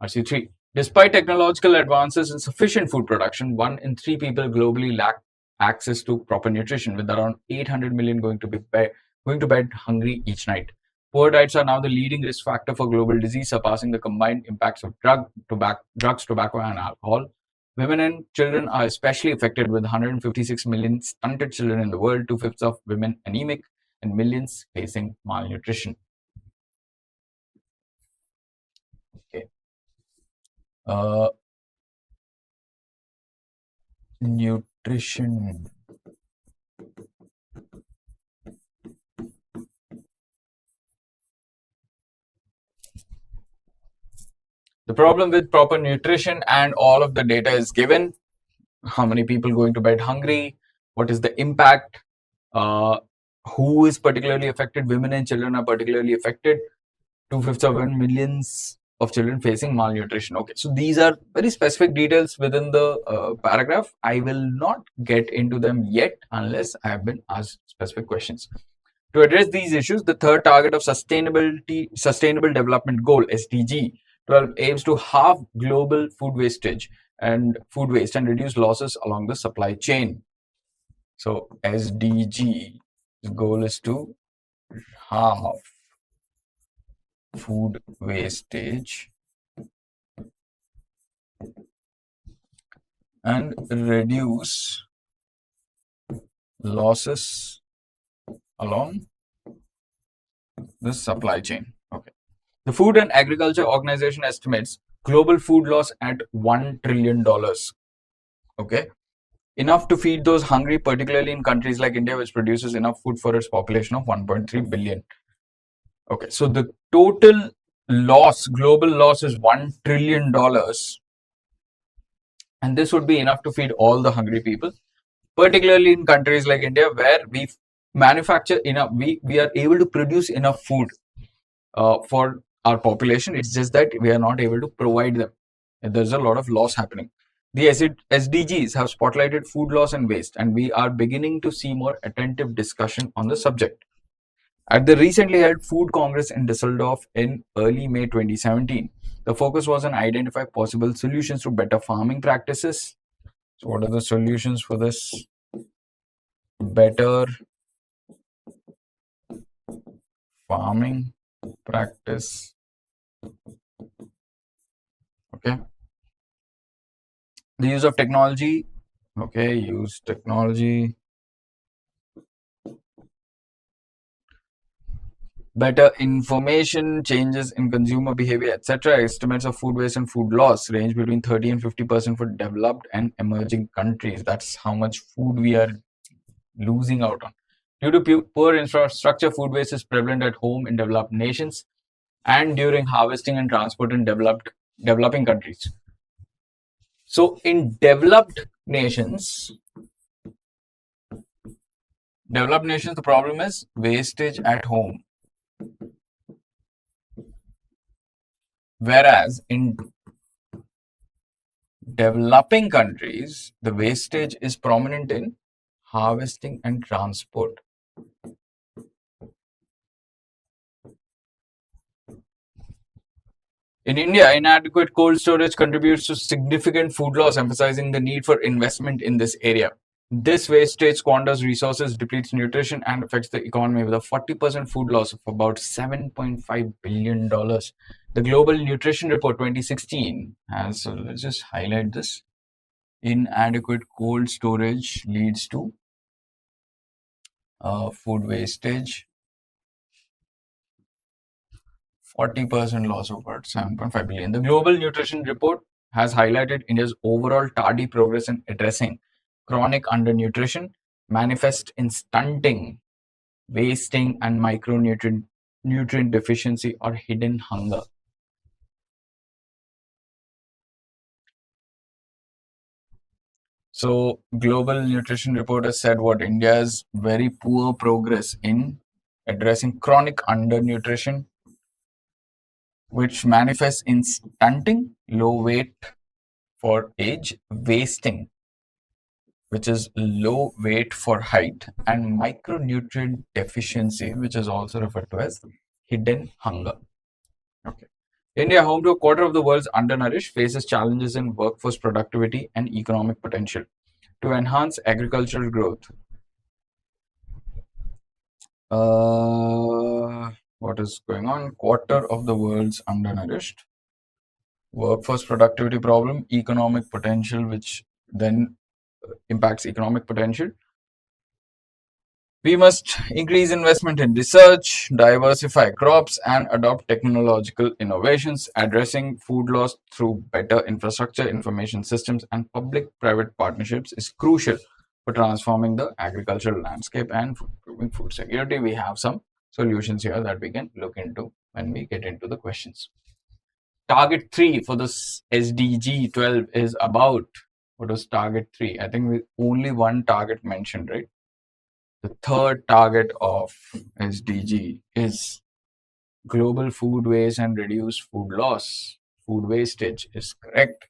RC3. Despite technological advances in sufficient food production, 1 in 3 people globally lack access to proper nutrition, with around 800 million going to bed hungry each night. Poor diets are now the leading risk factor for global disease, surpassing the combined impacts of drugs, tobacco, and alcohol. Women and children are especially affected, with 156 million stunted children in the world, 2/5 of women anemic, and millions facing malnutrition. Okay. Nutrition. The problem with proper nutrition, and all of the data is given. How many people going to bed hungry? What is the impact? Who is particularly affected? Women and children are particularly affected. 2/5 of 1 millions of children facing malnutrition. Okay, so these are very specific details within the paragraph. I will not get into them yet unless I have been asked specific questions. To address these issues, the third target of Sustainable Development Goal (SDG 12) aims to halve global food waste and reduce losses along the supply chain. So SDG goal is to halve food wastage and reduce losses along the supply chain. Okay. The Food and Agriculture Organization estimates global food loss at $1 trillion. Okay. Enough to feed those hungry, particularly in countries like India, which produces enough food for its population of 1.3 billion. Okay, so the total loss, global loss, is $1 trillion. And this would be enough to feed all the hungry people, particularly in countries like India, where we manufacture enough, we are able to produce enough food for our population. It's just that we are not able to provide them. And there's a lot of loss happening. The SDGs have spotlighted food loss and waste, and we are beginning to see more attentive discussion on the subject. At the recently held Food Congress in Düsseldorf in early May 2017, the focus was on identifying possible solutions to better farming practices. So what are the solutions for this? Better farming practice. Okay. The use of technology. Okay, use technology. Better information, changes in consumer behavior, etc. Estimates of food waste and food loss range between 30 and 50% for developed and emerging countries. That's how much food we are losing out on. Due to poor infrastructure, food waste is prevalent at home in developed nations and during harvesting and transport in developing countries. So in developed nations, the problem is wastage at home. Whereas in developing countries, the wastage is prominent in harvesting and transport. In India, inadequate cold storage contributes to significant food loss, emphasizing the need for investment in this area. This wastage squanders resources, depletes nutrition, and affects the economy with a 40% food loss of about $7.5 billion. The Global Nutrition Report 2016 has, so let's just highlight this. Inadequate cold storage leads to food wastage, 40% loss of about 7.5 billion. The Global Nutrition Report has highlighted India's overall tardy progress in addressing chronic undernutrition, manifest in stunting, wasting, and micronutrient deficiency or hidden hunger. So, Global Nutrition Report has said what India's very poor progress in addressing chronic undernutrition, which manifests in stunting, low weight for age, wasting, which is low weight for height, and micronutrient deficiency, which is also referred to as hidden hunger. Okay. India, home to a quarter of the world's undernourished, faces challenges in workforce productivity and economic potential. To enhance agricultural growth, what is going on? Quarter of the world's undernourished, workforce productivity problem, economic potential, which then impacts economic potential. We must increase investment in research, diversify crops, and adopt technological innovations. Addressing food loss through better infrastructure, information systems, and public-private partnerships is crucial for transforming the agricultural landscape and improving food security. We have some solutions here that we can look into when we get into the questions. Target 3 for this SDG 12 is about, what was target 3? I think only one target mentioned, right? The third target of SDG is global food waste and reduce food loss. Food wastage is correct.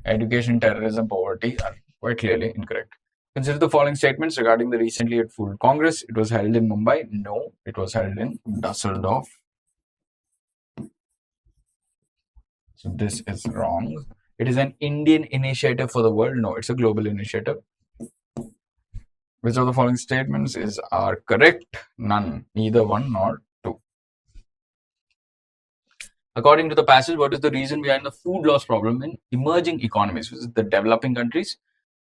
Education, terrorism, poverty are quite clearly incorrect. Consider the following statements regarding the recently held Food Congress. It was held in Mumbai. No, it was held in Dusseldorf. So this is wrong. It is an Indian initiative for the world. No, it's a global initiative. Which of the following statements are correct? None. Neither one nor two. According to the passage, what is the reason behind the food loss problem in emerging economies, which is the developing countries?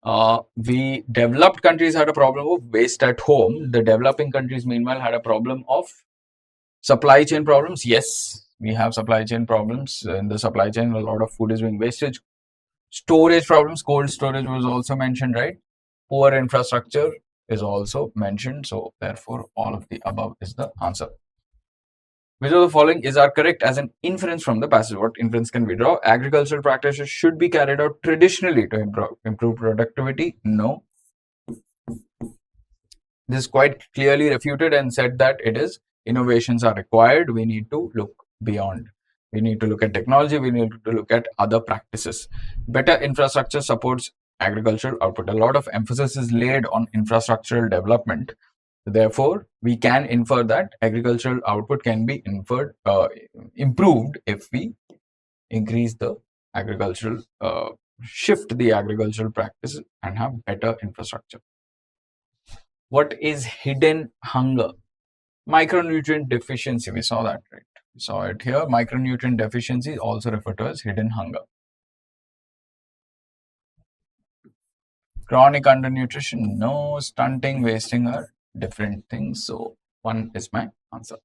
The developed countries had a problem of waste at home. The developing countries, meanwhile, had a problem of supply chain problems. Yes, we have supply chain problems. In the supply chain, a lot of food is being wasted. Storage problems, cold storage was also mentioned, right? Poor infrastructure is also mentioned. So, therefore, all of the above is the answer. Which of the following are correct as an inference from the passage? What inference can we draw? Agricultural practices should be carried out traditionally to improve productivity. No. This is quite clearly refuted and said that it is innovations are required. We need to look beyond. We need to look at technology. We need to look at other practices. Better infrastructure supports agricultural output. A lot of emphasis is laid on infrastructural development. Therefore, we can infer that agricultural output can be improved if we increase the agricultural, shift the agricultural practice and have better infrastructure. What is hidden hunger? Micronutrient deficiency. We saw that, right? We saw it here. Micronutrient deficiency, also referred to as hidden hunger. Chronic undernutrition. No. Stunting, wasting are different things. So, one is my answer.